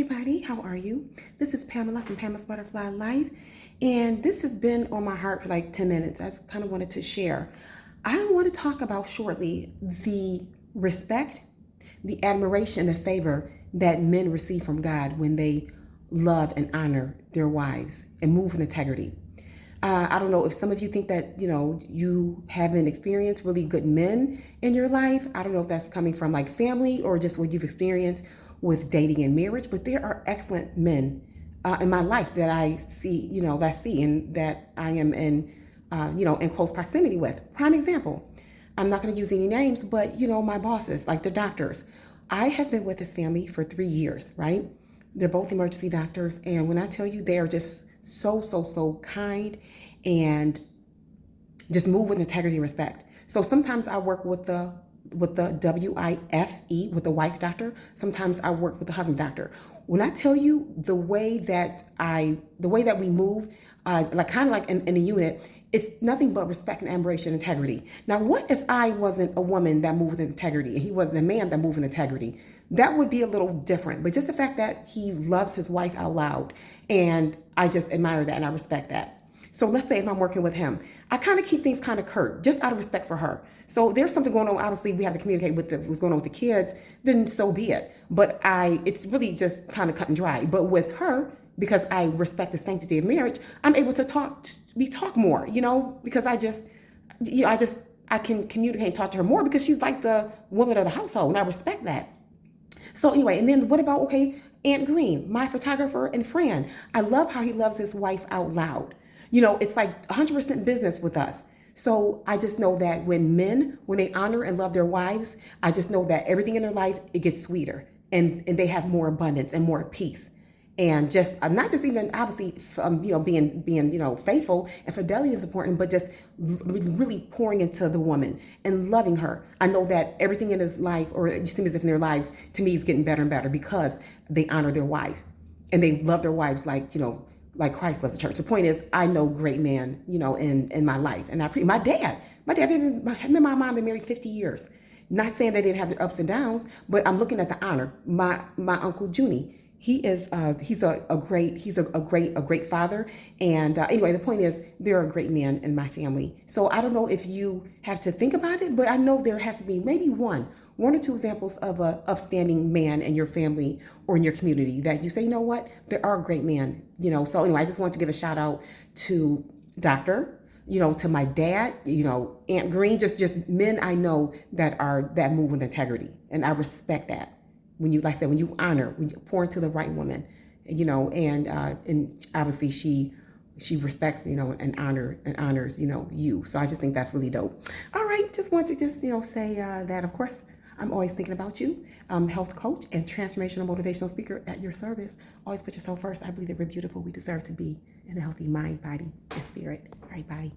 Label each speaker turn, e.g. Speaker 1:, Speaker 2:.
Speaker 1: everybody, how are you? This is Pamela from Pamela's Butterfly Life, and this has been on my heart for like 10 minutes. I just kind of wanted to share. I want to talk about shortly the respect, the admiration, the favor that men receive from God when they love and honor their wives and move with integrity. I don't know if some of you think that, you haven't experienced really good men in your life. I don't know if that's coming from like family or just what you've experienced with dating and marriage, but there are excellent men in my life that I see, and that I am in close proximity with. Prime example, I'm not going to use any names, but, my bosses, like the doctors. I have been with this family for 3 years, right? They're both emergency doctors. And when I tell you, they are just so kind and just move with integrity and respect. So sometimes I work with the WIFE, with the wife doctor. Sometimes I work with the husband doctor. When I tell you the way that we move, like kind of like in a unit, it's nothing but respect and admiration and integrity. Now, what if I wasn't a woman that moved with integrity and he wasn't a man that moved with integrity? That would be a little different. But just the fact that he loves his wife out loud, and I just admire that and I respect that. So let's say if I'm working with him, I kind of keep things kind of curt, just out of respect for her. So there's something going on. Obviously, we have to communicate with what's going on with the kids. Then so be it. But it's really just kind of cut and dry. But with her, because I respect the sanctity of marriage, I'm able to talk more. Because I can communicate and talk to her more because she's like the woman of the household, and I respect that. So anyway, and then what about, Aunt Green, my photographer and friend. I love how he loves his wife out loud. It's like 100% business with us. So I just know that when they honor and love their wives, I just know that everything in their life, it gets sweeter and they have more abundance and more peace. And just not just even obviously, being faithful, and fidelity is important, but just really pouring into the woman and loving her. I know that everything in his life, or it seems as if in their lives, to me, is getting better and better because they honor their wife and they love their wives like Christ loves the church. The point is, I know great men, in my life, and my dad, him and my mom been married 50 years. Not saying they didn't have their ups and downs, but I'm looking at the honor. My uncle Junie. He's a great father. And anyway, the point is, there are great men in my family. So I don't know if you have to think about it, but I know there has to be maybe one or two examples of a upstanding man in your family or in your community that you say, you know what, there are great men. So anyway, I just want to give a shout out to Doctor, to my dad, Aunt Green, just men I know that move with integrity, and I respect that. When you, like I said, when you pour into the right woman, and obviously she respects, and honors, you. So I just think that's really dope. All right, just want to say that, of course, I'm always thinking about you. Health coach and transformational motivational speaker at your service. Always put yourself first. I believe that we're beautiful. We deserve to be in a healthy mind, body, and spirit. All right, bye.